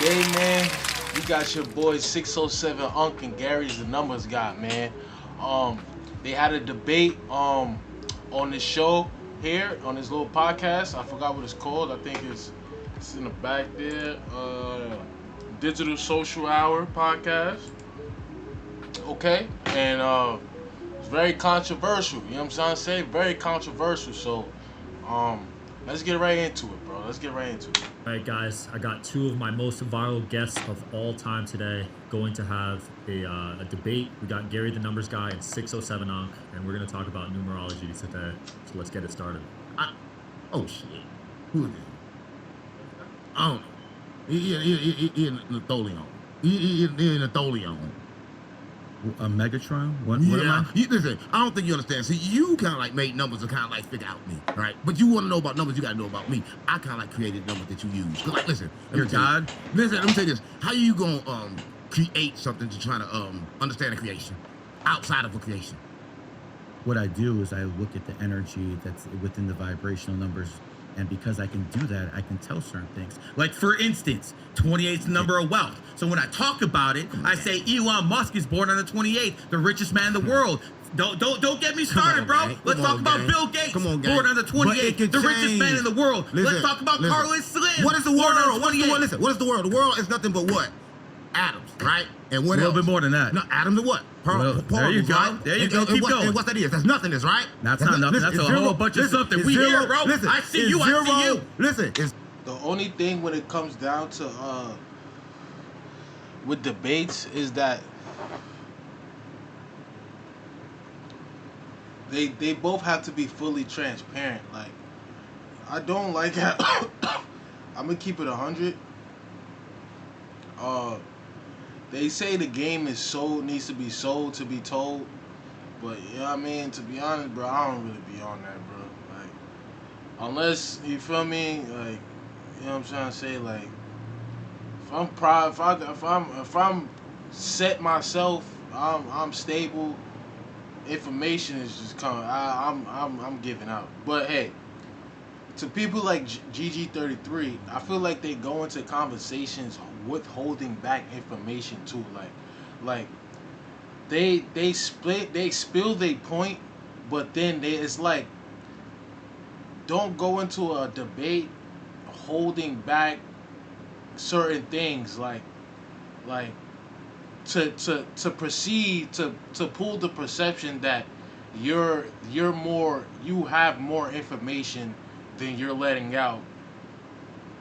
today, man, we got your boy 607 Unc and Gary's the numbers guy, man. They had a debate on this show here on this little podcast. I forgot what it's called. I think it's in the back there. Digital Social Hour podcast. Okay, and it's very controversial. You know what I'm trying to say? Very controversial. So, let's get right into it, bro. Let's get right into it. All right, guys, I got two of my most viral guests of all time today going to have a debate. We got Gary the Numbers Guy and 607 Unc, and we're going to talk about numerology today. So let's get it started. Oh, shit. Who is it? I don't know. He in Napoleon. He in Napoleon. A Megatron? What Yeah. am I? Listen, I don't think you understand. See, you kind of like made numbers to kind of like figure out me, right? But you want to know about numbers, you got to know about me. I kind of like created numbers that you use. 'Cause, like, listen. You're God? Listen, let me tell you this. How you going to create something to try to understand a creation outside of a creation? What I do is I look at the energy that's within the vibrational numbers, and because I can do that, I can tell certain things. Like, for instance, 28 is the number of wealth. So when I talk about it, I say Elon Musk is born on the 28th, the richest man in the world. Don't get me started, bro. Let's talk about Bill Gates, born on the 28th, the richest man in the world. Let's talk about Carlos Slim. What is the world? What is the world? Listen, what is the world? The world is nothing but what? Atoms, right? And what A else? little bit more than that. No, atoms and what? There you go. Right? There you go. Keep going. And what that is? That's nothingness, right? That's not nothing. That's a whole bunch of something. It's We zero. here, bro. Listen, I see it's you. I zero. see you. Listen, it's The only thing when it comes down to with debates is that they both have to be fully transparent. Like, I don't like how I'm gonna keep it 100. They say the game is sold, needs to be sold to be told, but you know what I mean. To be honest, bro, I don't really be on that, bro. Like, unless you feel me, like, you know what I'm trying to say, like, if I'm proud, if I'm set myself, I'm stable. Information is just coming. I'm giving out. But hey, to people like GG33, I feel like they go into conversations withholding back information too. Like they spill their point, but then it's like, don't go into a debate holding back certain things, like to proceed to pull the perception that you have more information than you're letting out,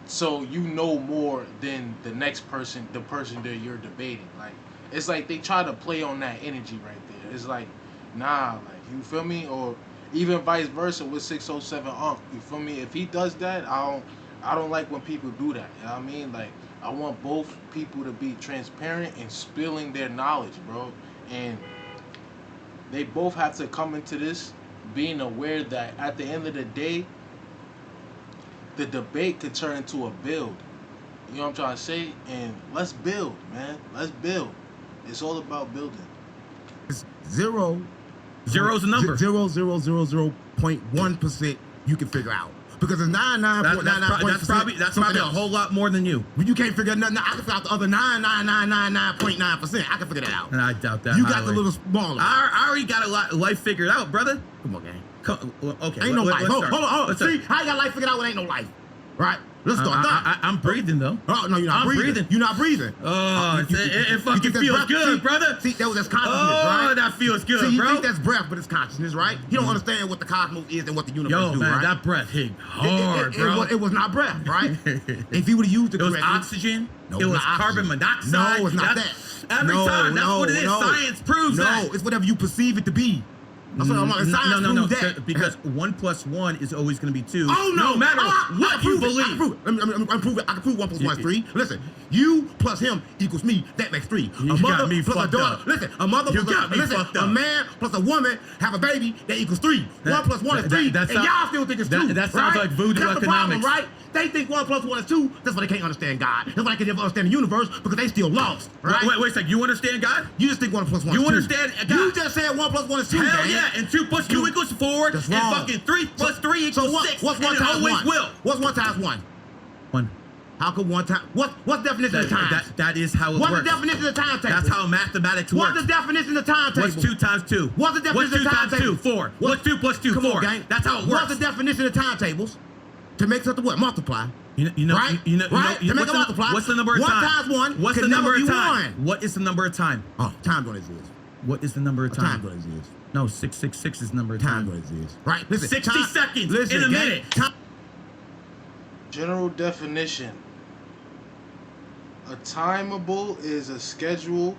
so you know more than the next person, the person that you're debating. Like, it's like they try to play on that energy right there. It's like, nah, like, you feel me? Or even vice versa with 607 Unc, you feel me? If he does that, I don't like when people do that. You know what I mean? Like, I want both people to be transparent and spilling their knowledge, bro. And they both have to come into this being aware that at the end of the day, the debate could turn into a build. You know what I'm trying to say? And let's build, man. Let's build. It's all about building. zero. Zero's a number. 0.1% you can figure out. Because it's 99.99%. That's probably a whole lot more than you. But you can't figure nothing out. I can figure out the other 99999.9%. I can figure that out. And I doubt that. You got the little smaller. I already got a lot life figured out, brother. Come on, gang. Okay. Ain't no life. Hold on. Let's See, start. how you got life figured out when ain't no life? Right? Let's start that. I'm breathing though. Oh, no, you're not breathing. You're not breathing. Oh, it fucking think that's feels breath? good, See, brother. See, that's consciousness, Oh, right? that feels good, See, you bro. think that's breath, but it's consciousnness, right? You don't understand what the cosmos is and what the universe do, man, right? that breath hit hard, bro. It was not breath, right? If you would have used it It was correctly. oxygen. No, it was not carbon oxygen. monoxide. No, it's not that. Every time, that's what it is. Science proves that. No, it's whatever you perceive it to be. That's what I'm like. Science No. proves that. Because 1 + 1 is always going to be 2. Oh no! No matter what you believe. I can prove it. I can prove 1 + 1 is 3. Listen, you plus him equals me. That makes 3. You got me plus fucked a daughter. up. Listen, a mother You plus got me fucked up. a man plus a woman have a baby. That equals 3. 1 + 1 is 3. And y'all still think it's 2. That sounds like voodoo That's the economics. problem, right? They think 1 + 1 is 2. That's why they can't understand God. That's why they can't ever understand the universe, because they still lost. Right? Wait a second. You understand God? You just think 1 + 1 is 2. You understand God? You just said 1 + 1 is 2. Hell man. yeah. And 2 + 2 equals 4. That's and wrong. fucking 3 + 3 equals 6. What's 1 and it times always 1? will. What's 1 times 1? 1. How could one time? What's the definition of time? That is how it What's works. the definition of timetable? That's how mathematics works. What's the definition of timetable? What's 2 times 2? What's the definition of What's 2 times timetable? 2? 4. What's 2 plus 2? Come 4. on, gang. That's how it works. What's the definition of timetables? To make something what? Multiply. You know, right? right? To make a multiply. What's the number of one time? Times one What's can the number never of be time? one. What is the number of time? Oh, time don't exist. What is the number of Time time? don't exist. No, 666 is the number of Time time. don't exist. Right? Listen, 60 seconds in a gang, minute. General definition. A timeable is a schedule.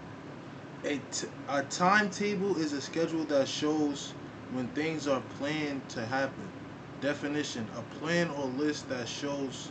A timetable is a schedule that shows when things are planned to happen. Definition: a plan or list that shows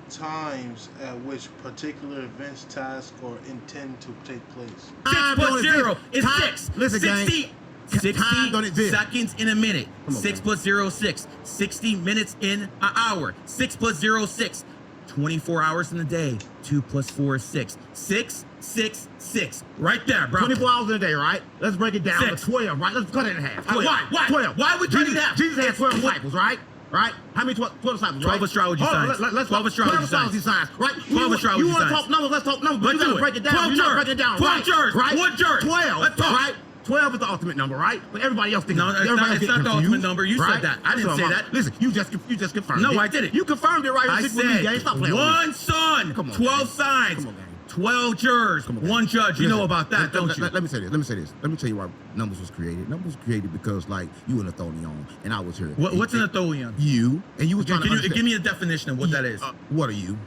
times at which particular events, tasks, or intend to take place. 6 plus 0 is Time- 6. Listen, 60, gang. 60 Time don't exist. seconds in a minute. Come on, 6 gang. plus 0, 6. 60 minutes in an hour. 6 plus 0, 6. 24 hours in a day. 2 plus 4 is 6. 6, 6, 6. Right there, bro. 24 hours in a day, right? Let's break it down 6. to 12, right? Let's cut it in half. 12. Why? 12. Why would you do that? Jesus had 12 disciples, right? Right? How many 12 disciples, 12 right? astrology Hold on, signs. let's 12 astrology signs, right? 12 astrology You want to signs. talk numbers, let's talk numbers, but Let's you got do to it. break it down. 12 You're not jurors. breaking it down, 12 right? jurors. Right? One juror. 12, Let's talk. right? 12 is the ultimate number, right? But everybody else thinks No, it's not the ultimate number. You said that. I didn't say that. Listen, you just confirmed it. No, I didn't. You confirmed it right I with me, gang. Stop said playing with me. one son, Come on, 12 gang. signs, Come on, gang. 12 jurors, Come on, gang. one judge. You Listen, know about that, don't you? Let me say this. Let me tell you why numbers was created. Numbers was created because, like, you and Athonion, and I was here. What's an Atholian? You, and you was trying to Can you understand. give me a definition of what that is? What are you?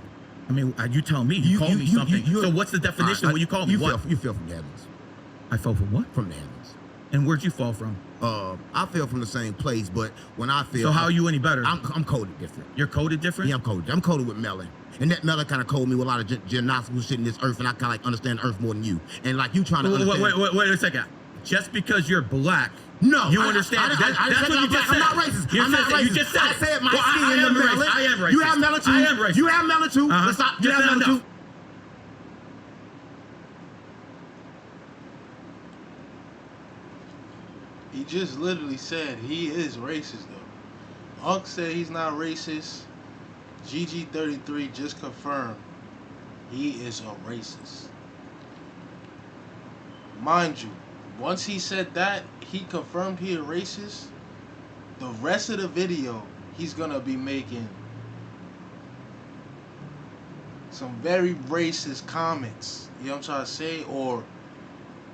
I mean, you tell me. You call me something. So what's the definition when you call me? What? You fell from the heavens. I fell from what? From the heavens. And where'd you fall from? I fell from the same place, but when I fell, So how are you any better? I'm coded different. You're coded different? Yeah, I'm coded with melon. And that melon kind of coded me with a lot of gymnastical shit in this earth, and I kind of like understand the earth more than you. And like you trying to understand. Wait a second. Just because you're black, No, you I understand. I That's what you just said. I'm not racist. You I'm not said that. racist. You just said I it. said my Well, skin I in the am melon. racist. I am racist. You have melon too. I am racist. You have melon too. Uh-huh. Let's stop. You Just have not melon enough. too. He just literally said he is racist though. Unc said he's not racist. GG33 just confirmed he is a racist. Mind you, once he said that, he confirmed he a racist. The rest of the video, he's gonna be making some very racist comments. You know what I'm trying to say? Or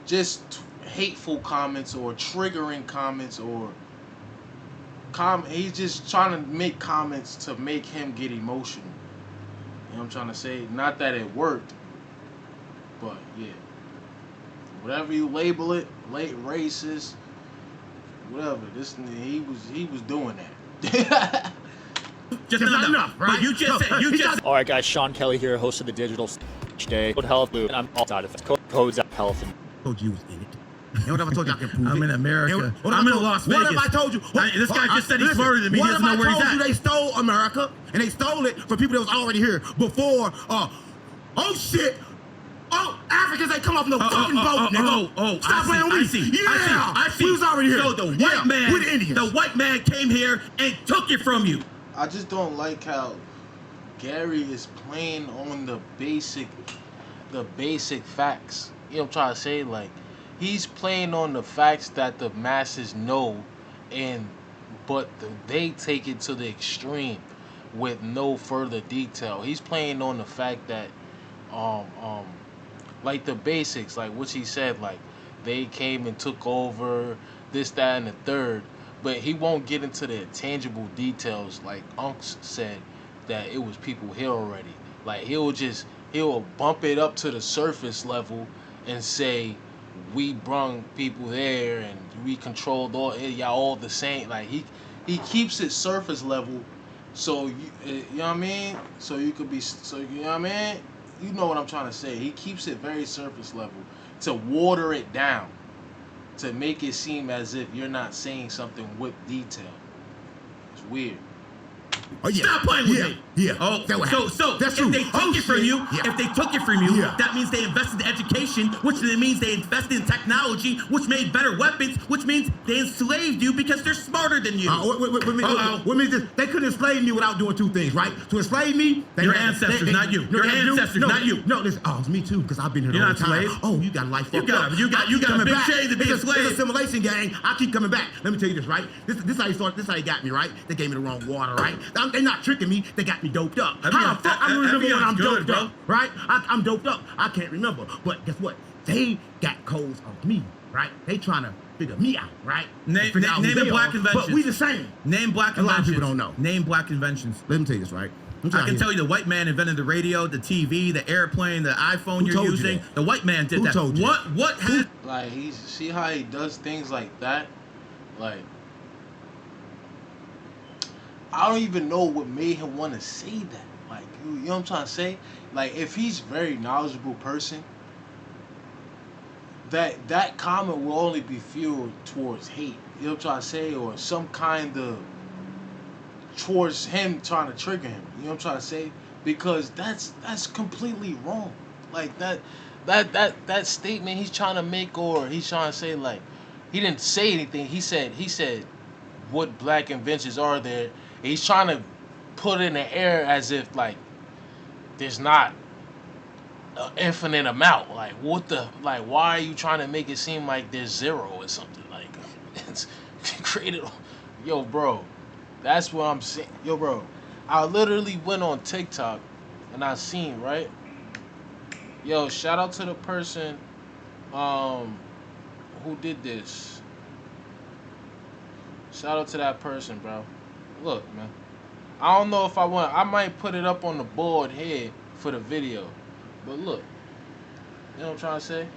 just hateful comments or triggering comments or he's just trying to make comments to make him get emotional. You know what I'm trying to say? Not that it worked, but yeah. Whatever you label it, late racist, whatever. He was doing that. Just not enough, right? But you just said, All right, guys. Sean Kelly here, host of the Digital Stage Day. Code Health Blue, and I'm all out of it. Codes up Health. And Told you was in it. And what if I told you I can prove it? I'm in America. And what if I'm I in told- Las What if Vegas. I told you? This guy just said he's smarter than me. He doesn't know where he's What if I at. told you they stole America and they stole it from people that was already here before? Oh shit! Oh, Africans ain't come off no fucking boat, nigga. Stop playing with me. I see. Yeah, I see. We was already here. So the white man, with the Indians. the white man came here and took it from you. I just don't like how Gary is playing on the basic facts. You know what I'm trying to say? Like, he's playing on the facts that the masses know, but they take it to the extreme with no further detail. He's playing on the fact that, like the basics, like what he said, like they came and took over this, that, and the third. But he won't get into the tangible details like Unks said that it was people here already. Like he'll bump it up to the surface level and say we brung people there and we controlled y'all all the same. Like he keeps it surface level, so you know what I mean. So you know what I mean. You know what I'm trying to say. He keeps it very surface level to water it down, to make it seem as if you're not saying something with detail. It's weird. Oh, yeah. Stop playing with Yeah. me. Yeah. Oh, That what happened. so That's if true. they took it from you, Yeah. if they took it from you, Yeah. that means they invested in education, which then means they invested in technology, which made better weapons, which means they enslaved you because they're smarter than you. What means this? They couldn't enslave me without doing two things, right? To enslave me, Your ancestors, not you. Your ancestors, not you. No, listen. Oh, it's me too, because I've been here the You're whole not time. slaves. Oh, you got a life fucked up. You got a coming big back. shade to be a It's slave. It's a assimilation gang. I keep coming back. Let me tell you this, right? This how you started. This how you got me, right? They gave me the wrong water, right? They're not tricking me. They got me doped up. How the fuck I remember when I'm good, doped bro. up, right? I'm doped up. I can't remember. But guess what? They got codes of me, right? They trying to figure me out, right? Name Figure out who a they black are, convention. But we the same. Name black A lot of conventions. people don't know. Name black conventions. Let me tell you this, right? I can tell you the white man invented the radio, the TV, the airplane, the iPhone you're told you using. that? The white man did Who that. told you What has Like see how he does things like that? Like I don't even know what made him want to say that. Like you know what I'm trying to say? Like if he's a very knowledgeable person, that comment will only be fueled towards hate. You know what I'm trying to say? Or some kind of towards him trying to trigger him. You know what I'm trying to say? Because that's completely wrong. Like that statement he's trying to make, or he's trying to say, like, he didn't say anything. He said what black inventions are there? He's trying to put in the air as if like there's not an infinite amount. Like why are you trying to make it seem like there's zero or something? Like it's created. Yo, bro, that's what I'm saying. Yo, bro, I literally went on TikTok and I seen, right? Yo, shout out to the person who did this. Shout out to that person, bro. Look, man. I don't know if I might put it up on the board here for the video. But look. You know what I'm trying to say?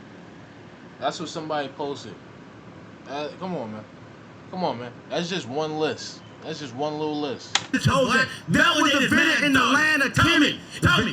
That's what somebody posted. Come on, man. Come on, man. That's just one list. That's just one little list. That was invented in the land of Kemet.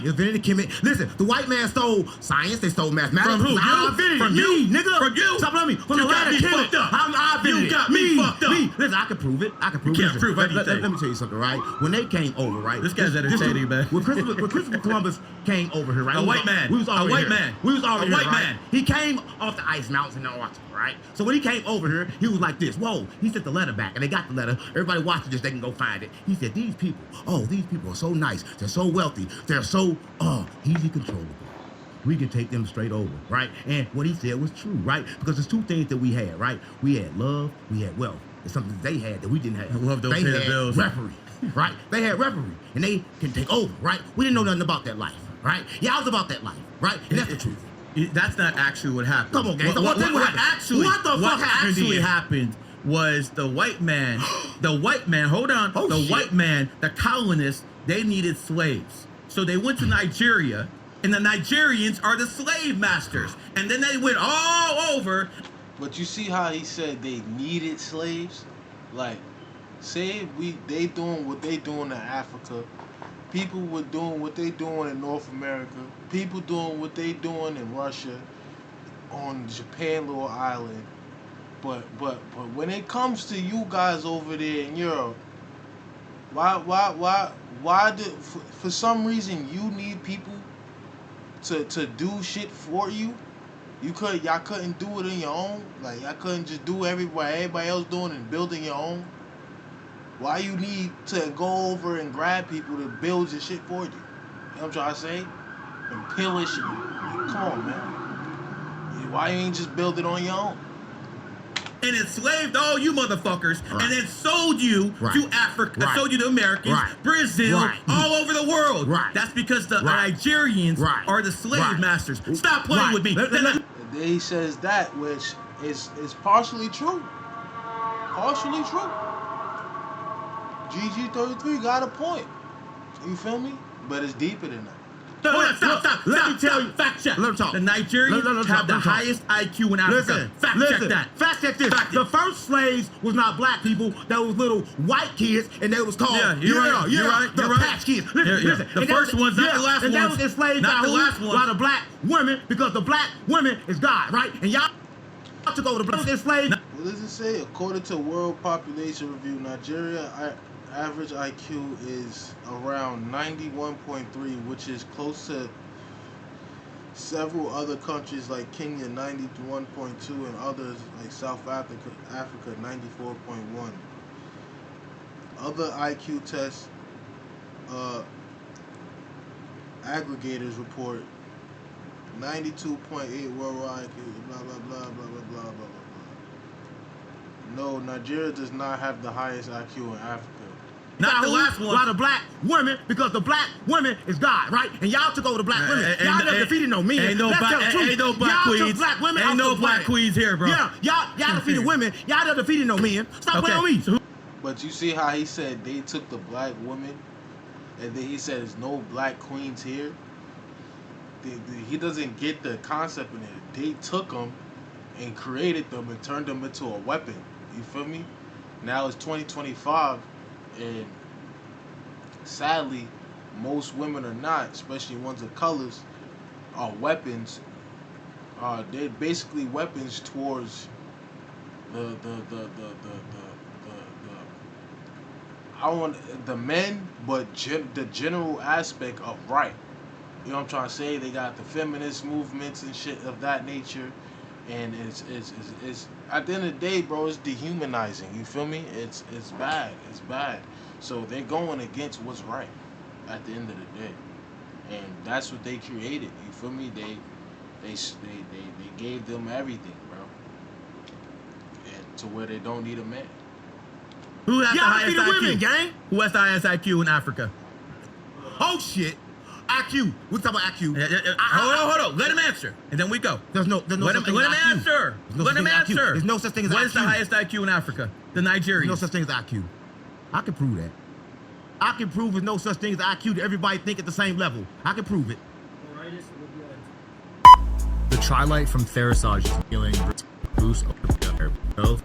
Invented in Kemet. Listen, the white man stole science. They stole mathematics. From who? I You? invented it. From Me, you? nigga. From you? Stop playing me. From You the got land of me Kemet. fucked up. I invented You it. got me fucked up. Listen, I can prove it. I can prove You it. can't prove anything. Let me tell you something, right? When they came over, right? This guy's entertaining, man. When Christopher Columbus came over here, right? A white man. We was already A white here. man. We was already A here, white right? man. He came off the ice mountains in Antarctica, right? So when he came over here, he was like this. Whoa, he sent the letter back, and they got the letter. Everybody watching this, they can go find it. He said, these people are so nice. They're so wealthy. They're so easy controllable. We can take them straight over, right? And what he said was true, right? Because there's two things that we had, right? We had love, we had wealth. It's something that they had that we didn't have. Love don't they pay the had bills. referee, right? They had referee, and they can take over, right? We didn't know nothing about that life, right? Y'all was about that life, right? And that's the truth. That's not actually what happened. Come on, gang. So What what actually happened was the white man, hold on, Oh, the shit. white man, the colonists, they needed slaves. So they went to Nigeria, and the Nigerians are the slave masters. And then they went all over. But you see how he said they needed slaves? Like, say they doing what they doing in Africa. People were doing what they doing in North America. People doing what they doing in Russia, on Japan little island. But when it comes to you guys over there in Europe, why do for some reason you need people to do shit for you? Y'all couldn't do it in your own? Like y'all couldn't just do everybody else doing and building your own? Why you need to go over and grab people to build your shit for you? You know what I'm trying to say? And pillage you. Come on, man. Why you ain't just build it on your own? And enslaved all you motherfuckers, Right. and then sold you Right. to Africa, Right. sold you to Americans, Right. Brazil, Right. all over the world. Right. That's because the Right. Nigerians Right. are the slave Right. masters. Stop playing Right. with me. Let- And then he says that, which is partially true. Partially true. GG33 got a point. You feel me? But it's deeper than that. Hold on, stop. Let me tell you. Fact check. Let him talk. The Nigerians Let him have talk, the let him talk. highest IQ in Africa. Listen, Fact check that. Fact check this. Fact The it. first slaves was not black people. That was little white kids, and they was called You're right. the Patch Kids. Listen. The and first ones, not the last and ones. that was enslaved Not by the who? last ones. By the black women, because the black women is God, right? And y'all took over the black enslaved. What does it say? According to World Population Review, Nigeria average IQ is around 91.3, which is close to several other countries like Kenya 91.2 and others like South Africa 94.1. Other IQ tests aggregators report 92.8 worldwide IQ, blah blah blah blah blah blah blah blah. No, Nigeria does not have the highest IQ in Africa. Not the last one. Why the black women? Because the black women is God, right? And y'all took over the black women. Y'all never defeated no men. Ain't no black queens. Black women Ain't no black queens here, bro. Yeah, y'all defeated women. Y'all never defeated no men. Stop playing on me. So But you see how he said they took the black women, and then he said there's no black queens here. He doesn't get the concept in it. They took them and created them and turned them into a weapon. You feel me? Now it's 2025, and sadly, most women are not, especially ones of colors, are weapons. They're basically weapons towards the I don't want the men, but the general aspect of right. You know what I'm trying to say? They got the feminist movements and shit of that nature, and it's at the end of the day, bro, it's dehumanizing. You feel me? It's bad. It's bad. So they're going against what's right at the end of the day, and that's what they created. You feel me? They gave them everything, bro, and to where they don't need a man. Who has the highest IQ? women, gang. Who has the highest IQ in Africa? Oh shit. IQ. We're talking about IQ. Hold on. Let him answer, and then we go. There's no Let him answer. Let him answer. There's no such thing as IQ. What is the highest IQ in Africa? The Nigerians. There's no such thing as IQ. I can prove that. I can prove there's no such thing as IQ that everybody think at the same level. I can prove it. The Trilite from Therasage is healing boost over both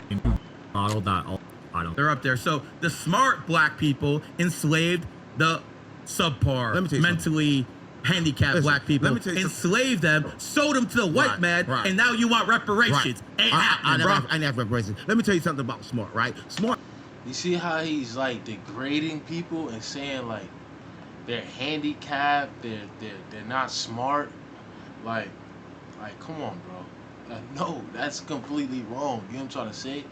model that all I don't. They're up there. So the smart black people enslaved the subpar, mentally handicapped black people, enslaved them, sold them to the white man, and now you want reparations. Ain't happening, bro. I never have reparations. Let me tell you something about Smart, right? Smart. You see how he's like degrading people and saying like they're handicapped, they're not smart, like come on, bro. No, that's completely wrong. You know what I'm trying to say?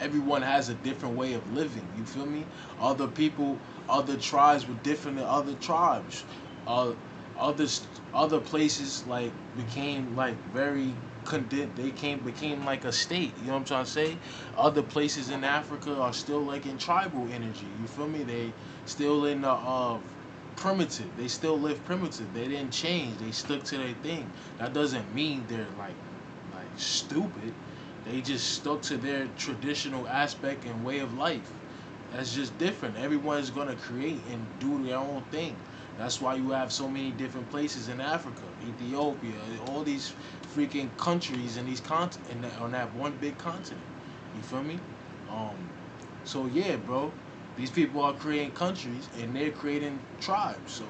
Everyone has a different way of living. You feel me? Other people, other tribes were different than other tribes. Other places like became like very condemned. They became like a state. You know what I'm trying to say? Other places in Africa are still like in tribal energy. You feel me? They still in the primitive. They still live primitive. They didn't change. They stuck to their thing. That doesn't mean they're like stupid. They just stuck to their traditional aspect and way of life. That's just different. Everyone's gonna create and do their own thing. That's why you have so many different places in Africa, Ethiopia, all these freaking countries and these on that one big continent. You feel me? So yeah, bro, these people are creating countries and they're creating tribes. So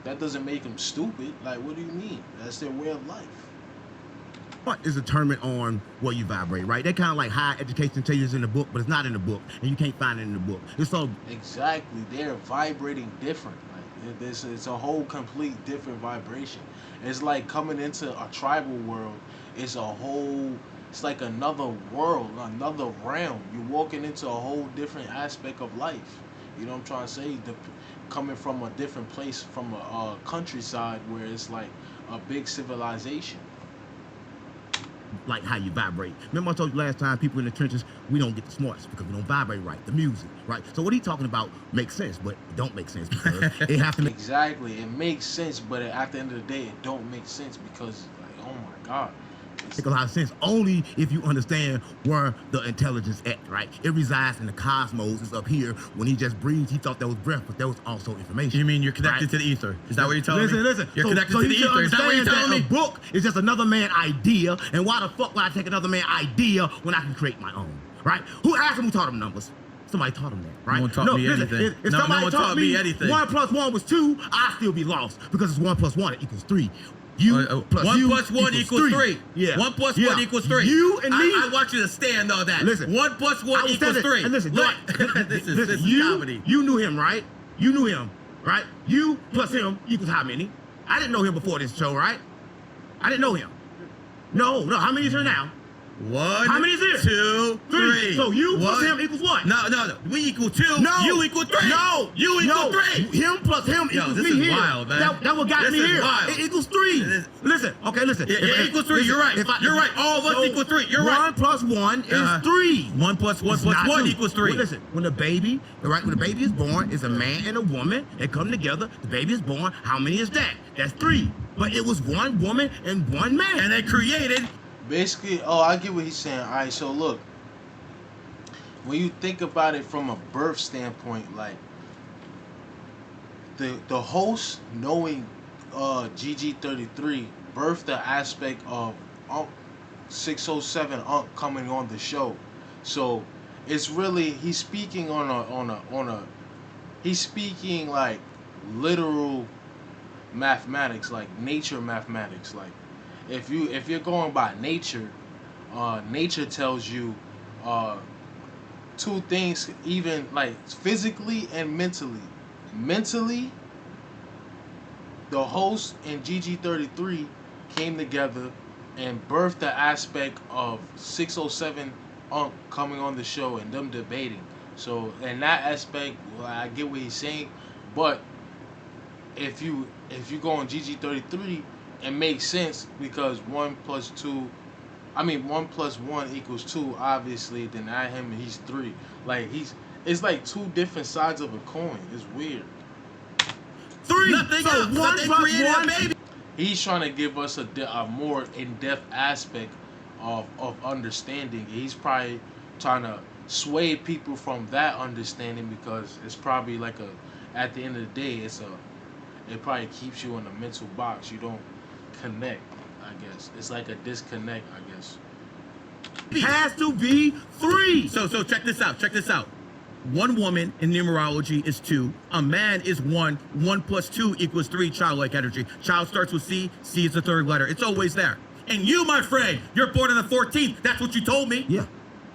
that doesn't make them stupid. Like, what do you mean? That's their way of life. What is determined on what you vibrate, right? They kind of like high education tell you it's in the book, but it's not in the book, and you can't find it in the book. It's so exactly they're vibrating different. Like it's a whole complete different vibration. It's like coming into a tribal world. It's like another world, another realm. You're walking into a whole different aspect of life. You know what I'm trying to say? Coming from a different place, from a countryside where it's like a big civilization. Like how you vibrate. Remember I told you last time, people in the trenches, we don't get the smarts because we don't vibrate right. The music, right? So what he talking about makes sense, but it don't make sense because it has to make exactly. It makes sense, but at the end of the day, it don't make sense because, like, oh my God. Make a lot of sense only if you understand where the intelligence at, right? It resides in the cosmos. It's up here. When he just breathes, he thought that was breath, but that was also information. You mean you're connected to the ether? Is that what you're telling me? Listen. You're connected to the ether. Is that what you're telling me? A book is just another man's idea, and why the fuck would I take another man's idea when I can create my own, right? Who asked him who taught him numbers? Somebody taught him that, right? No one taught me anything. If somebody taught me anything. 1 + 1 was 2, I'd still be lost because it's 1 + 1 = 3. You plus one you plus one equals three. Yeah. 1 plus Yeah. 1 equals 3. You and me. I want you to stand on that. Listen. 1 plus 1 I was equals telling- 3. And listen, Look, listen, this is you, comedy. You knew him, right? You knew him, right? You plus him equals how many? I didn't know him before this show, right? I didn't know him. No. How many is here now? 1. How many is there? 2, 3. So you plus 1. him equals what? No. We equal 2. No. You equal 3. No. You equal 3. Him plus him Yo, equals this me is here. wild, man. That what got This me is here. wild. It equals 3. It Listen. Yeah, it equals 3. You're right. You're right. All of us equal 3. You're right. 1 plus 1 is Uh-huh. 3. 1 plus 1 It's plus not 1 two. equals 3. Well, listen, when the baby is born, it's a man and a woman. They come together. The baby is born. How many is that? That's 3. But it was 1 woman and 1 man. And they created. Basically, I get what he's saying. All right, so look, when you think about it from a birth standpoint, like the host knowing GG33 birthed the aspect of 607 coming on the show. So it's really he's speaking he's speaking like literal mathematics, like nature mathematics. Like if you're going by nature, nature tells you two things, even like physically and mentally. Mentally, the host and GG33 came together and birthed the aspect of 607 coming on the show and them debating. So in that aspect, well, I get what he's saying, but if you go on GG33, it makes sense because 1 plus 1 equals 2, obviously. Then add him and he's 3. Like it's like two different sides of a coin. It's weird. 3. Nothing So else. 1 They plus created a 1. baby. He's trying to give us a more in-depth aspect of understanding. He's probably trying to sway people from that understanding because it's probably like at the end of the day, it probably keeps you in a mental box. You don't connect, I guess. It's like a disconnect, I guess. Has to be 3. So check this out. 1 woman in numerology is 2. A man is 1. 1 plus 2 equals 3 childlike energy. Child starts with C. C is the 3rd letter. It's always there. And you, my friend, you're born on the 14th. That's what you told me. Yeah.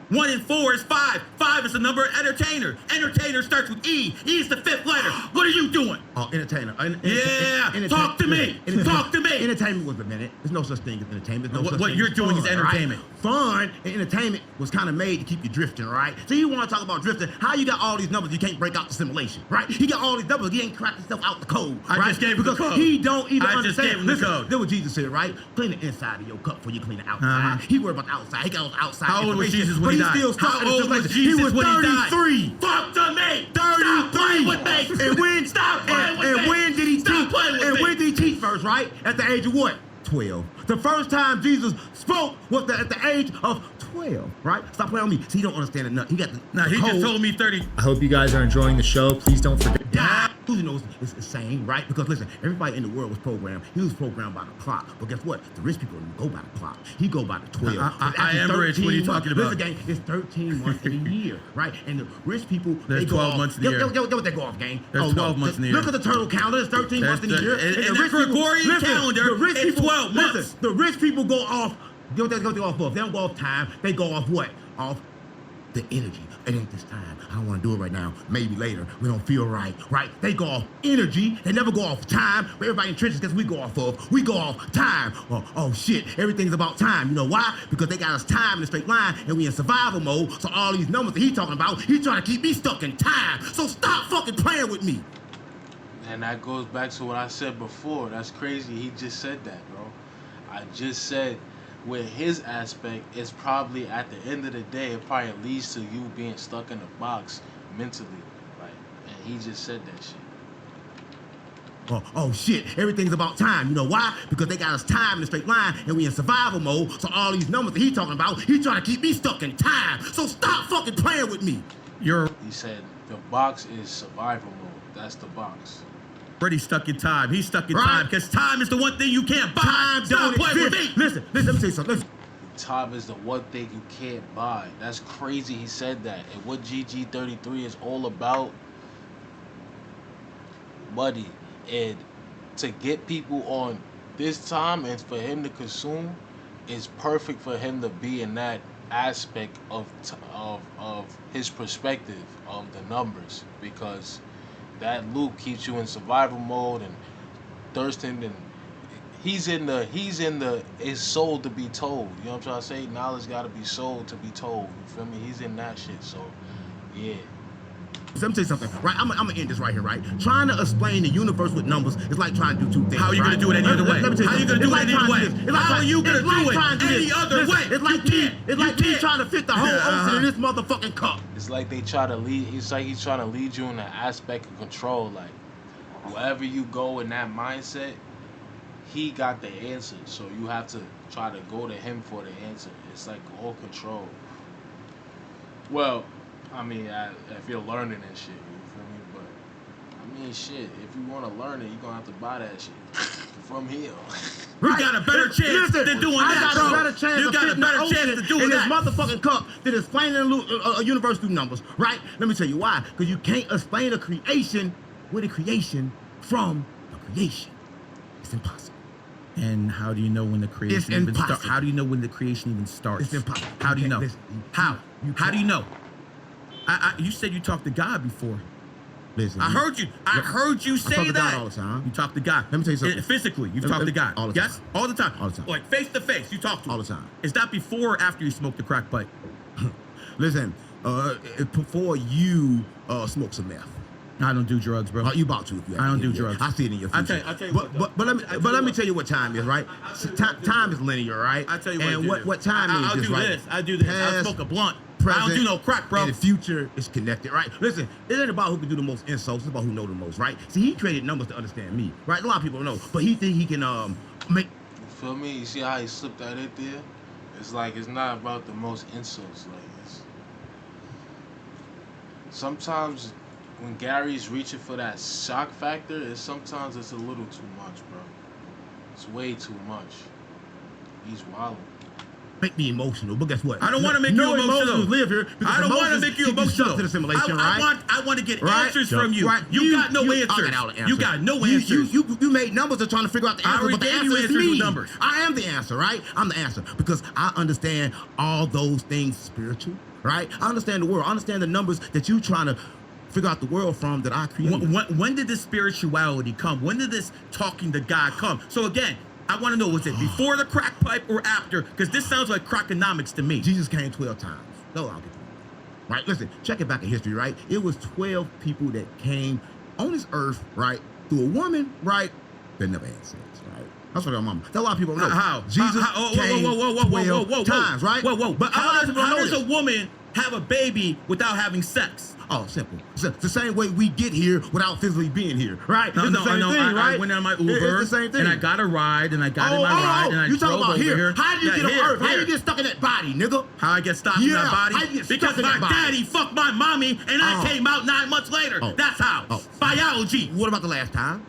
1 and 4 is 5. 5 is the number of entertainer. Entertainer starts with E. E is the 5th letter. What are you doing? Oh, entertainer. Yeah. Talk to me. Talk to me. Entertainment was a minute. There's no such thing as entertainment. There's no such What thing you're as doing is fun, entertainment. Right? Fun and entertainment was kind of made to keep you drifting, right? So you want to talk about drifting? How you got all these numbers? You can't break out the simulation, right? He got all these numbers. He ain't cracked himself out the code. I right? just gave him the because code. he don't even I just understand. gave him the Listen, code. That's what Jesus said, right? Clean the inside of your cup before you clean the outside. Uh-huh. He worried about the outside. He got all the outside. How old was information, Jesus but when he he died? still stuck How in the old was simulation. Jesus He was when he died? 33. Talk to me. 33. Stop playing with me. And when Stop playing with me. and when did he Stop teach? playing with And me. when did he teach first, right? At the age of what? 12. The first time Jesus spoke was at the age of 12, right? Stop playing with me. See, you don't understand it. He got the Nah, he just told me 30. I hope you guys are enjoying the show. Please don't forget. die. Who knows it's the same, right? Because listen, everybody in the world was programmed. He was programmed by the clock. But guess what? The rich people didn't go by the clock. He go by the 12. I am rich. What are you talking about? Listen, gang, it's 13 months in a year, right? And the rich people, There's they go 12 off. months in the year. Get what they go off, gang. There's 12 months in the year. Look at the turtle calendar. There's 13 months in the year. In the Gregorian calendar, it's 12 months. Listen, the rich people go off. Get what they go off of. They don't go off time. They go off what? Off the energy. It ain't this time. I don't want to do it right now. Maybe later. We don't feel right, right? They go off energy. They never go off time. But everybody in trenches, guess we go off of? We go off time. Oh shit, everything's about time. You know why? Because they got us time in a straight line and we in survival mode. So all these numbers that he talking about, he's trying to keep me stuck in time. So stop fucking playing with me. And that goes back to what I said before. That's crazy. He just said that, bro. I just said with his aspect, it's probably at the end of the day, it probably leads to you being stuck in a box mentally. Like, and he just said that shit. Oh shit, everything's about time. You know why? Because they got us time in a straight line and we in survival mode. So all these numbers that he talking about, he's trying to keep me stuck in time. So stop fucking playing with me. You're He said the box is survival mode. That's the box. already stuck in time. He's stuck in Right. time because time is the one thing you can't buy. Time Stop don't playing with exist. me. Listen, let me tell you something. Listen. Time is the one thing you can't buy. That's crazy he said that. And what GG33 is all about, money. And to get people on this time and for him to consume, it's perfect for him to be in that aspect of his perspective of the numbers, because that loop keeps you in survival mode and thirsting, and he's in the it's sold to be told. You know what I'm trying to say? Knowledge got to be sold to be told. You feel me? He's in that shit. So yeah. Let me tell you something, right? I'm gonna end this right here, right? Trying to explain the universe with numbers is like trying to do two things. How are you right? gonna do it any other way? Let me tell you How are you something. gonna do it any other way? How are you gonna do it any other way? It's like me trying to fit the whole ocean in this motherfucking cup. It's like they try to lead. It's like he's trying to lead you in the aspect of control. Like wherever you go in that mindset, he got the answer. So you have to try to go to him for the answer. It's like all control. Well, I mean, if you're learning that shit, you feel me? But I mean, shit. If you want to learn it, you're gonna have to buy that shit from here. You got a better chance than doing that, I got bro. a better chance You got a better chance than doing in this that. motherfucking cup than explaining a universe through numbers, right? Let me tell you why. Because you can't explain a creation with a creation from a creation. It's impossible. And how do you know when the creation even starts? impossible. How do you know when the creation even starts? It's impossible. How do you know? Listen, How? you How do you can't. know? You said you talked to God before. Listen, I heard you. I heard you I say talk to that. God all the time. You talk to God. Let me tell you something. Physically, you've Let me- talked to God. all the Yes, time. all the time. All the time. Like face to face, you talk to All him. the time. Is that before or after you smoked the crack pipe? Listen, before you smoke some meth. I don't do drugs, bro. You about to. If you I don't do yeah, drugs. I see it in your I future. tell you but, what, but, though. let me tell you what time is, right? Time is linear, right? I tell you and what. what time is I'll just do right. this. I do this. I Past, smoke a blunt. present, I don't do no crack, bro. And the future is connected, right? Listen, it ain't about who can do the most insults. It's about who know the most, right? See, he created numbers to understand me, right? A lot of people don't know, but he think he can make. You feel me? You see how he slipped that in there? It's like it's not about the most insults. Like it's sometimes when Gary's reaching for that shock factor, sometimes it's a little too much, bro. It's way too much. He's wilding. Make me emotional, but guess what? I don't want to make no you emotional. emotions live here. because I don't want to emotions make you keep emotional. stuck to the simulation, I right? want to get Right? answers from you. Right. You got no I answers. got all the answers. You got no You- answers. You made numbers to trying to figure out the I answer, already but the gave you answer is answers with me. numbers. I am the answer, right? I'm the answer because I understand all those things spiritual, right? I understand the world. I understand the numbers that you trying to figure out the world from that I created. When did this spirituality come? When did this talking to God come? So again, I want to know, was it before the crack pipe or after? Because this sounds like crackonomics to me. Jesus came 12 times. No, I'll get right? Listen, check it back in history, right? It was 12 people that came on this earth, right? Through a woman, right? That never had sex, right? That's what our mama. That a lot of people don't know. How? Jesus came 12 times, right? Whoa. But How people don't know does this. a woman have a baby without having sex? Oh, simple. It's the same way we get here without physically being here, right? No, it's the same thing, right? I went on my Uber, It's the same thing. and I got a ride, and I got in my ride, and I you drove talking about over here. How did you get here, on Earth? How here. you get stuck in that body, nigga? How I get stopped in Yeah, that body? how you get stuck Because in my that body? daddy fucked my mommy, and I Oh. came out 9 months later. Oh. That's how. Oh. Biology. What about the last time?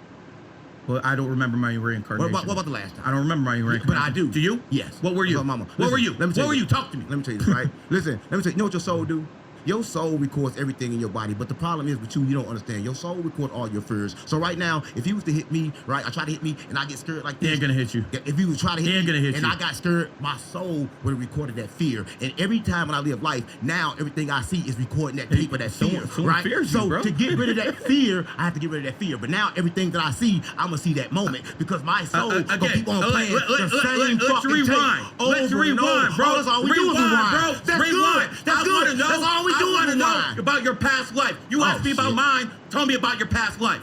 Well, I don't remember my reincarnation. What about the last time? I don't remember my reincarnation. But I do. Do you? Yes. What were you? That's my mama. What Listen, were you? Let me tell What were you? Talk to me. Let me tell you this, right? Listen, let me tell you. You know what your soul do? Your soul records everything in your body, but the problem is with you don't understand. Your soul records all your fears. So right now, if you was to hit me, right, I try to hit me and I get scared like He this. ain't gonna hit you. If you was trying to He hit ain't me gonna hit and you. I got scared, my soul would have recorded that fear. And every time when I live life, now everything I see is recording that paper, that fear, someone right? fears you, So bro. to get rid of that fear, I have to get rid of that fear. But now everything that I see, I'm gonna see that moment because my soul gonna keep on playing the same let's fucking rewind. tape Let's over and rewind, over. bro. Oh, that's all we do is rewind. bro. That's rewind. good. That's I good. wanna know, That's all we do I is wanna know rewind. about your past life. You asked me about shit. mine. Tell me about your past life.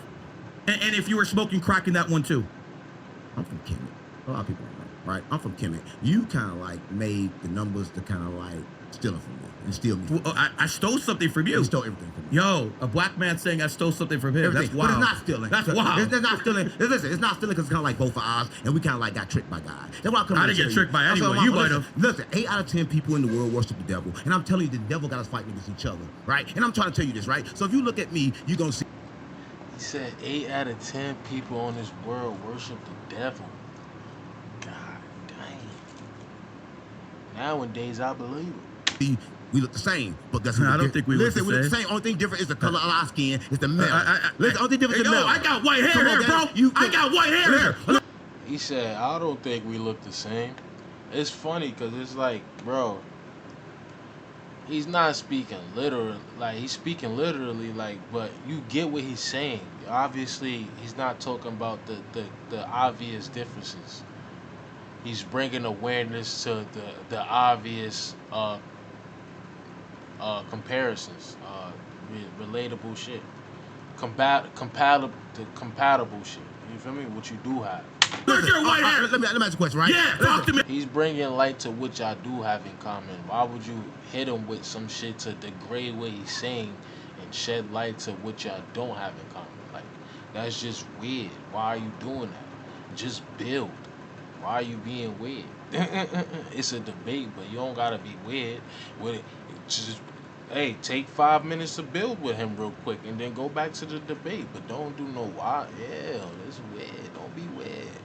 And if you were smoking crack in that one too. I'm from Kemet. A lot of people don't know, right? I'm from Kemet. You kind of like made the numbers to kind of like steal it from me and steal me. Well, I stole something from you. You stole everything from me. Yo, a black man saying I stole something from him. Everything. That's wild. But it's not stealing. That's wild. It's not stealing. Listen, it's not stealing because it's kind of like both of ours, and we kind of like got tricked by God. That's what I didn't get tricked by anyone. You might have. Listen, 8 out of 10 people in the world worship the devil, and I'm telling you, the devil got us fighting against each other, right? And I'm trying to tell you this, right? So if you look at me, you're gonna see. He said 8 out of 10 people on this world worship the devil. God dang. Nowadays, I believe it. We look the same, but guess I what? don't think we look Listen, the we look the same. same. Only thing different is the color of our skin. It's the metal. Listen, only thing different is the Yo, metal. I got white hair Come on, here, bro. Daddy. I got white hair here. Listen, He said, I don't think we look the same. It's funny because it's like, bro, he's not speaking literally. Like, he's speaking literally, like, but you get what he's saying. Obviously, he's not talking about the obvious differences. He's bringing awareness to the obvious comparisons, relatable shit, compatible shit. You feel me? What you do have. Let me ask you a question, right? Yeah, talk to me. He's bringing light to what y'all do have in common. Why would you hit him with some shit to degrade what he's saying and shed light to what y'all don't have in common? Like, that's just weird. Why are you doing that? Just build. Why are you being weird? It's a debate, but you don't gotta be weird with it. Just, hey, take 5 minutes to build with him real quick and then go back to the debate. But don't do no wild. Yeah, that's weird. Don't be weird.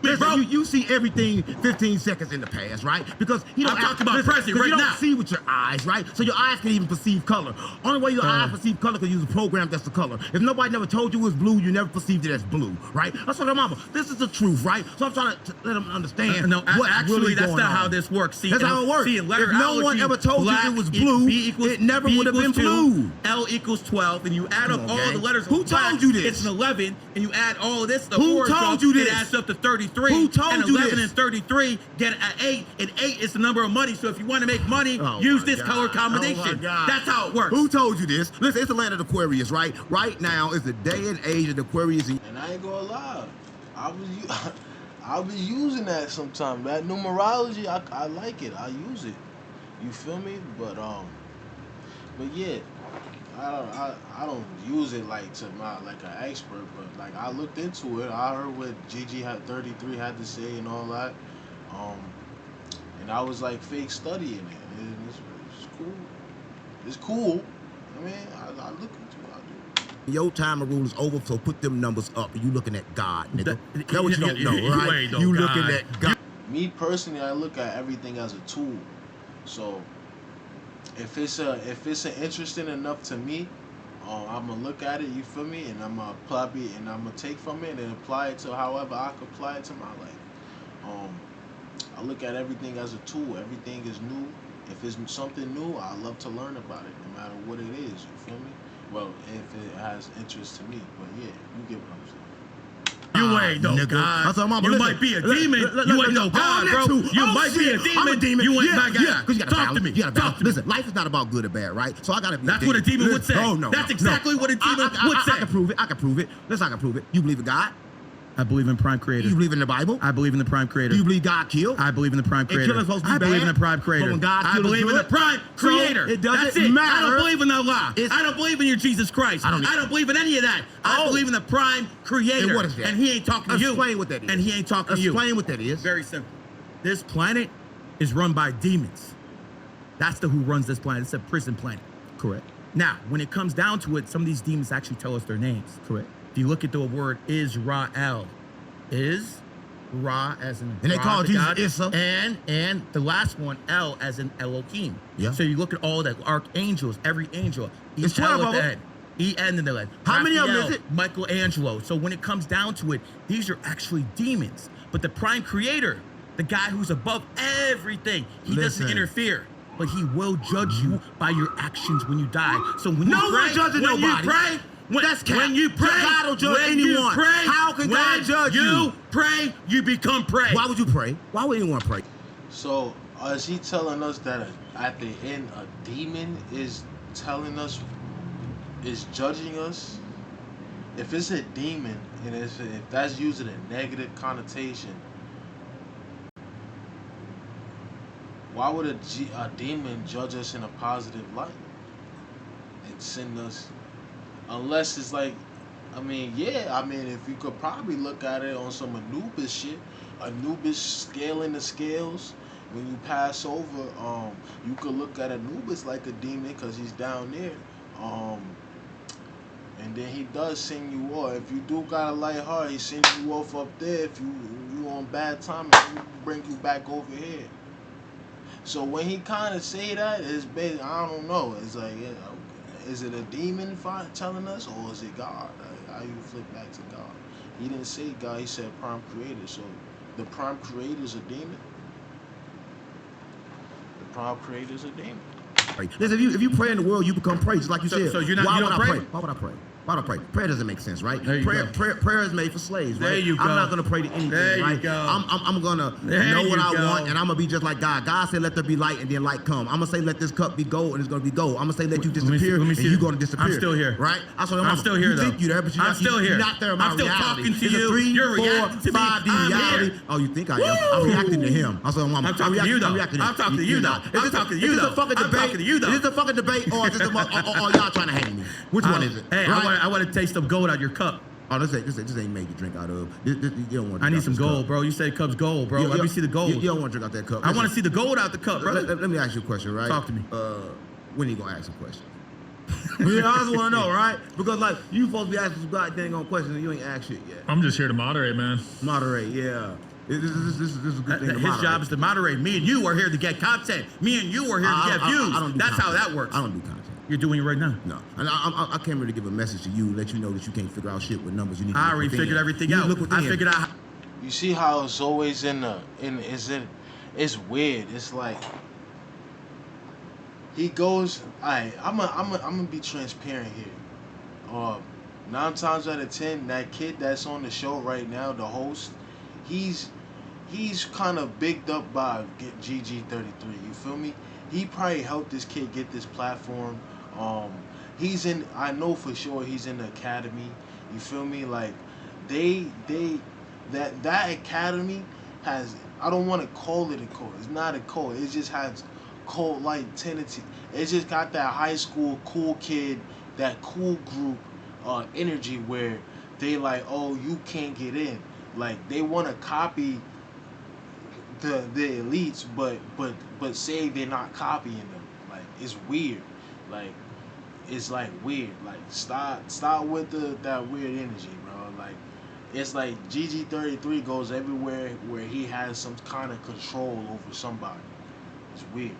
Listen, you see everything 15 seconds in the past, right? Because you don't I'm talking about present right you don't now. see with your eyes, right? So your eyes can even perceive color. Only way your eyes perceive color because you use a program that's the color. If nobody never told you it was blue, you never perceived it as blue, right? That's what I'm mama. This is the truth, right? So I'm trying to let them understand. What's actually, really that's going not on. how this works. See, That's how it works. See, in letterology, If no one ever told you it was blue, it never would have been blue. L equals 12, and you add up Come on, all gang. the letters. Who of black, told you this? It's an 11, and you add all of this. The Who fours told up, you this? It adds up to 33. Who told and you 11 this? and 33 get an 8, and 8 is the number of money. So if you want to make money, Oh use my this God. color Oh combination. my God. That's how it works. Who told you this? Listen, it's the land of the Aquarius, right? Right now is the day and age of the Aquarius. And I ain't gonna lie, I was using that sometimes. That numerology, I like it. I use it. You feel me? But yeah, I don't use it like like an expert. But like, I looked into it. I heard what Gigi had 33 had to say and all that. And I was like fake studying it. And it's cool. It's cool. I mean, I look into it. I do. Your time of rule is over, so put them numbers up. And you looking at God, nigga. That's what you don't you know, right? ain't no You God. looking at God. Me personally, I look at everything as a tool. So if it's an interesting enough to me, I'm gonna look at it. You feel me? And I'm gonna take from it and apply it to however I can apply it to my life. I look at everything as a tool. Everything is new. If it's something new, I love to learn about it, no matter what it is. You feel me? Well, if it has interest to me. But yeah, you get what I'm saying. You ain't no nigga. God. I told mama, You listen, might be a look, demon. look, You look, ain't no look, God, that bro. too. You Oh, might be a shit, demon. I'm a demon. You ain't yeah, my God. Yeah, 'cause you gotta Talk balance. to me. You gotta Talk balance. to me. Listen, life is not about good or bad, right? So I gotta be. That's what a demon would say. Oh no. That's exactly what a demon would say. I can prove it. I can prove it. Listen, I can prove it. You believe in God? I believe in Prime Creator. You believe in the Bible? I believe in the Prime Creator. Do you believe God killed? I believe in the Prime And Creator. killing's supposed to be I believe bad? in the Prime Creator. But when God I killed believe in the good? prime So creator. it doesn't That's it. matter. I don't believe in Allah. It's- I don't believe in your Jesus Christ. I don't believe in any of that. I Oh. believe in the prime creator. And what is that? And he ain't talking to you. Explain what that is. And he ain't talking to you. Explain what that is. Very simple. This planet is run by demons. That's who runs this planet. It's a prison planet. Correct. Now, when it comes down to it, some of these demons actually tell us their names. Correct. If you look at the word Israel, Ra as in And they Ra, call the Jesus God, Issa. and the last one El as in Elohim. Yeah. So you look at all the archangels, every angel. It's each 12 L of at the them. end. En in the end. How many of them Raphael, is it? Michelangelo. So when it comes down to it, these are actually demons. But the prime creator, the guy who's above everything, he Listen. doesn't interfere. But he will judge you by your actions when you die. So when No you one pray, judging when nobody. you pray, That's cap. When you pray, God don't judge when you anyone. pray, How can God when judge you you? pray, you become prey. Why would you pray? Why would anyone pray? So is he telling us that at the end a demon is telling us, is judging us? If it's a demon and if that's using a negative connotation, why would a demon judge us in a positive light and send us? Unless it's like, I mean, if you could probably look at it on some Anubis shit, Anubis scaling the scales. When you pass over, you could look at Anubis like a demon because he's down there. And then he does send you off. If you do got a light heart, he sends you off up there. If you on bad timing, he bring you back over here. So when he kind of say that, it's basically, I don't know. It's like, is it a demon telling us, or is it God? Like, how you flip back to God? He didn't say God. He said prime creator. So the prime creator is a demon. The prime creator is a demon. Listen, if you pray in the world, you become pray, just like you said. So you're not. Why you would don't I pray? Why would I pray? Why would I pray? Prayer doesn't make sense, right? There you go. Prayer is made for slaves, right? There you go. I'm not gonna pray to anything, There you right? go. I'm gonna There know what you I go. want, and I'm gonna be just like God. God said, "Let there be light," and then light come. I'm gonna say, "Let this cup be gold," and it's gonna be gold. I'm gonna say, "Let you Let me see- disappear," let me and see you're the- gonna disappear. I'm still here. right? I'm still here, You though. think you're there, but you're I'm not, still here. You're not there in my I'm still reality. talking to It's you. a 3, You're 4, reacting to me. 5D I'm reality. here. Oh, you think I am? I'm reacting to him. I'm talking to you, though. I'm talking to you, though. I'm talking to you, Is this though. a fucking I'm debate? talking to you, though. Is this a fucking debate, or is this or y'all trying to hang me? Which one is it? Hey, Right? I want to taste some gold out your cup. Oh, this ain't made you drink out of. You don't want. I need some gold, bro. You said cup's gold, bro. Let me see the gold. You don't want to drink out that cup. I want to see the gold out the cup, bro. Let me ask you a question, right? Talk to me. When are you gonna ask a question? Yeah, I just want to know, right? Because like you supposed to be asking some goddamn on questions and you ain't asked shit yet. I'm just here to moderate, man. Moderate, yeah. This is a good thing to His moderate. job is to moderate. Me and you are here to get content. Me and you are here to get views. I don't do That's how content. that works. I don't do content. You're doing it right now. No, and I came here to give a message to you, let you know that you can't figure out shit with numbers. You need to I look already within. figured everything You out. Look I within. figured out. You see how it's always it's weird. It's like he goes. I'm gonna be transparent here. 9 times out of 10, that kid that's on the show right now, the host, he's kind of bigged up by GG33. You feel me? He probably helped this kid get this platform. I know for sure he's in the academy. You feel me? Like that academy has, I don't want to call it a cult. It's not a cult. It just has cult-like tendency. It just got that high school cool kid, that cool group energy where they like, oh, you can't get in. Like they want to copy the elites, but say they're not copying them. Like it's weird. Like it's like weird. Like stop with that weird energy, bro. Like it's like GG33 goes everywhere where he has some kind of control over somebody. It's weird.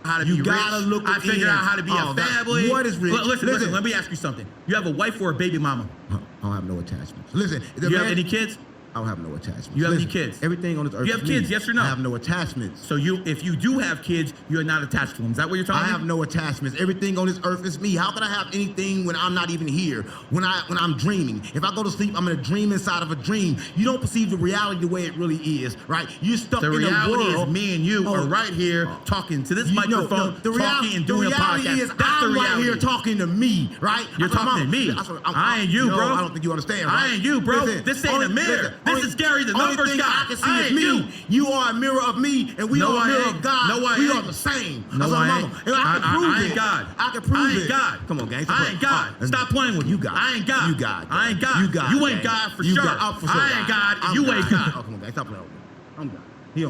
How to You be gotta rich. look I figured within. out how to be Oh, a God. family. What is rich? Listen, Listen. let me ask you something. You have a wife or a baby mama? I don't have no attachments. Listen, the You man- have any kids? I don't have no attachments. You have any Listen, kids? Everything on this earth. You have is kids, me. yes or no? I have no attachments. So if you do have kids, you're not attached to them. Is that what you're I talking have about? no attachments. Everything on this earth is me. How can I have anything when I'm not even here? When I'm dreaming. If I go to sleep, I'm in a dream inside of a dream. You don't perceive the reality the way it really is, right? You're stuck The in reality a world. is me and you are right here talking to this microphone, talking and doing a reality podcast. Is That's I'm the reality. right here talking to me, right? You're That's what talking to me. I ain't you, no, bro. I don't think you understand. I right? ain't you, bro. Listen, This ain't a mirror. This is Gary, the only numbers thing guy. I can see I is ain't me. you. You are a mirror of me, and we No, are a I mirror ain't. of God. No, I we ain't. are the same. No, That's what I I'm ain't. on. And I can prove I it. ain't God. I can prove I it. ain't God. Come on, gang. I ain't God. Stop playing with me. You God. I ain't God. You God. I ain't God. You God. You ain't gang. God for You sure. God. Oh, for sure. I ain't God. I'm You ain't God. Oh, come on, gang. Stop playing with me. I'm God. He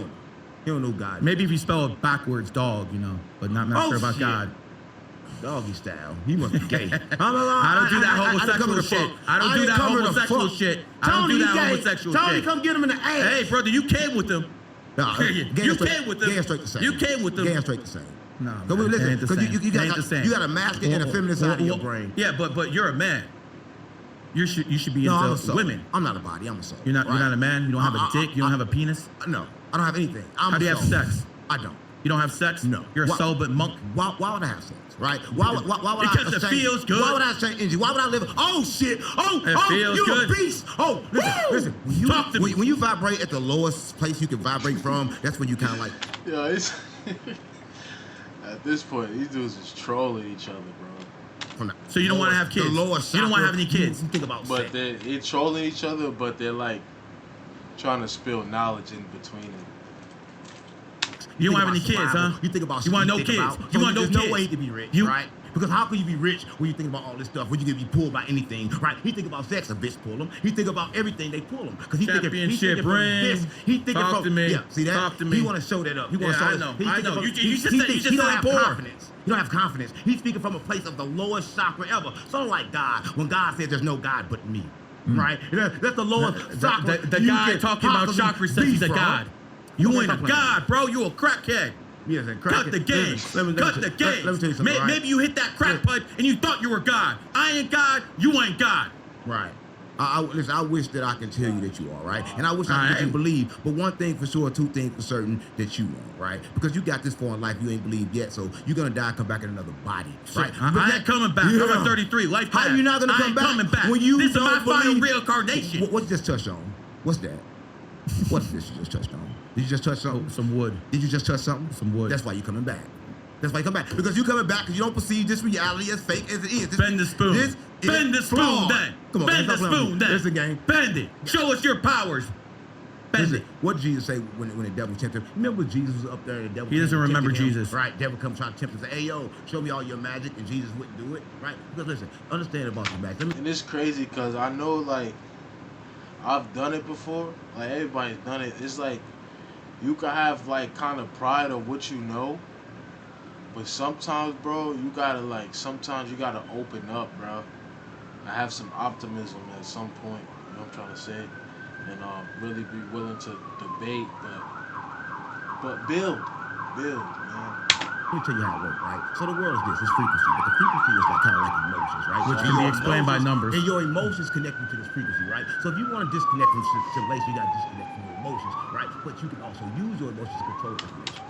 don't know God. Maybe if you spell it backwards, dog, but not sure about shit. God. Doggy style. He must be gay. I don't do that homosexual shit. I don't do that homosexual shit. I don't do that homosexual Tony, shit. come get him in the ass. Hey, brother, you came with them. Nah, You came with them. Gay and straight the same. You came with them. Gay and straight the same. No, Cause man, listen, it ain't the 'cause same. you It ain't the same. you got a masculine and a feminine side of your brain. Yeah, but you're a man. You should be No, I'm a into soul. women. I'm not a body. I'm a soul. You're not a man. You don't have a dick. You don't I- have a penis. No, I don't have anything. I'm How do you a have soul. sex? I don't. You don't have sex? No. You're a Why- soul but monk. Why would I have sex? Right? Why would Because I it exchange- feels good. Why would I exchange energy? Why would I live? Oh shit! It feels you good. a beast! Oh, listen. When you, Talk to me. when you vibrate at the lowest place you can vibrate from, that's when you kind of like. Yeah, it's at this point, these dudes is trolling each other, bro. From the So you don't want to have kids. The lowest You don't want to chakra, have any kids. You think about But sex. they're trolling each other, but they're like trying to spill knowledge in between it. You don't think have any about kids, survival. huh? You think about You want no think kids. about- You want no there's kids. no way he can be rich, You- right? Because how can you be rich when you think about all this stuff? When you can be pulled by anything, right? He think about sex, a bitch pull him. He think about everything, they pull him. Because he thinking Championship from ring. this. He thinking Talk from to me. Yeah, see that? Talk to me. He want to show that up. He want Yeah, to show I that. know. He I thinking know. from- You just he said- think you just he don't said have poor. confidence. You don't have confidence. He's speaking from a place of the lowest chakra ever. Sort of like God. When God says there's no God but me. Right? That's the lowest chakra. The you guy can talking about possibly chakra says be he's a from. god. You Okay, ain't a stop playing. god, bro. You a crackhead. Yes, and Cut the game. Cut the game. Let me tell you something. right? Maybe you hit that crack pipe and you thought you were God. I ain't God. You ain't God. Right. Listen, I wish that I can tell you that you are, right? And I wish I could believe. But one thing for sure, two things for certain, that you won't, right? Because you got this far in life, you ain't believed yet, so you're gonna die, come back in another body, right? I ain't coming back. I'm at 33. Life How you not gonna come back? Coming back. When you this is my don't final believe- reincarnation. What you just touched on? What's that? What's this you just touched on? Did you just touch something? Some wood. Did you just touch something? Some wood. That's why you're coming back. That's why you come back. Because you coming back because you don't perceive this reality as fake as it is. Bend the spoon. Bend the spoon then. Come on, Bend the spoon then. It's a game. Bend it. Show us your powers. Bend Listen, it. what did Jesus say when the devil tempted him? Remember Jesus was up there and the devil He doesn't tempted remember him, Jesus. Right, devil come try to tempt him and say, hey, yo, show me all your magic, and Jesus wouldn't do it, right? Because listen, understand about the magic. And it's crazy because I know, like, I've done it before. Like, everybody's done it. It's like, you can have, like, kind of pride of what you know. But sometimes, bro, you gotta, like, sometimes you gotta open up, bro. I have some optimism at some point, you know what I'm trying to say? And really be willing to debate, but build, man. Let me tell you how it works, right? So the world is this, it's frequency, but the frequency is like kind of like emotions, right? Which So can be your explained by numbers. And your emotions connecting to this frequency, right? So if you want to disconnect from simulation, you got to disconnect from your emotions, right? But you can also use your emotions to control information.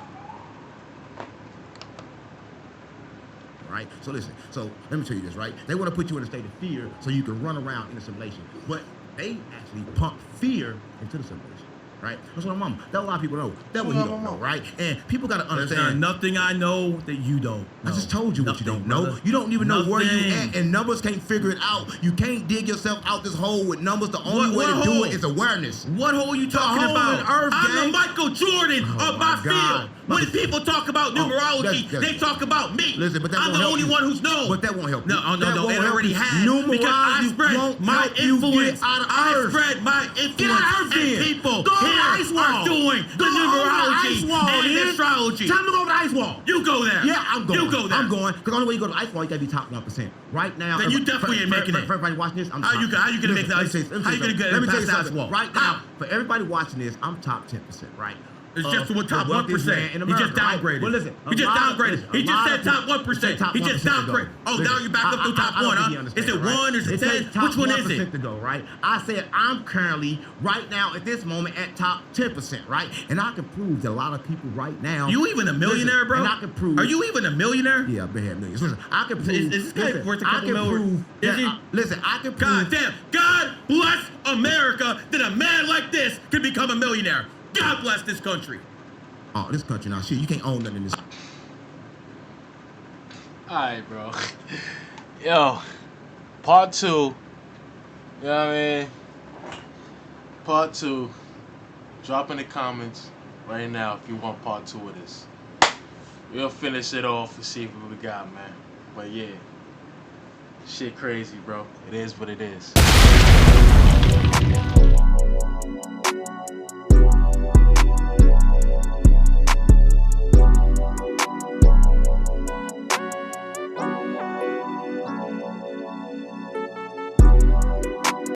Right? So listen, so let me tell you this, right? They want to put you in a state of fear so you can run around in a simulation. But they actually pump fear into the simulation. Right? That's what I'm on. That a lot of people know. That's what you don't know, right? And people gotta There's understand. nothing I know that you don't know. I just told you what you Nothing, don't know. brother. You don't even know where you Nothing. at, and numbers can't figure it out. You can't dig yourself out this hole with numbers. The only way to what do hole? it is awareness. What hole are you talking hole about? in Earth, I'm gang. the Michael Jordan Oh of my my God. field. When people talk about numerology, that's- they talk about me. Listen, but that I'm won't the help only you. one who's known. But that won't help No, you. oh, That no, won't it help already you. has. Because I Numerology spread won't my help you influence. get out of I Earth. spread my influence. Get out of Earth and then. people Go on the here ice wall. are doing the Go on the numerology ice wall, and then. astrology. Time to go over the ice wall. You go there. Yeah, I'm going. You go there. I'm going. Because the only way you go to the ice wall, you got to be top 1%. Right now. Then you definitely ain't making it. For everybody watching this, I'm How top. you gonna make the ice- how you gonna get Let me tell past you the ice something. wall? Right now, for everybody watching this, I'm top 10%, right? It's just what top the wealthiest 1%. man in He just America, right? downgraded. Well, listen, He just downgraded. He just said top 1%. He just downgraded. Oh, now you're back up to top 1, huh? Is it 1 or is it 10? Which one is it? To go, right? I said I'm currently right now at this moment at top 10%, right? And I can prove that a lot of people right now. You even a millionaire, Listen, bro? And I can prove. Are you even a millionaire? Yeah, I've been had millions. Listen, I can prove. Is this guy listen, worth a I couple can mil? prove. Is he? Listen, I can prove. God damn. God bless America that a man like this can become a millionaire. God bless this country. Oh, this country now, shit, you can't own nothing in this. Alright, bro. Yo, part 2. You know what I mean? Part 2. Drop in the comments right now if you want part 2 of this. We'll finish it off and see what we got, man. But yeah, shit crazy, bro. It is what it is.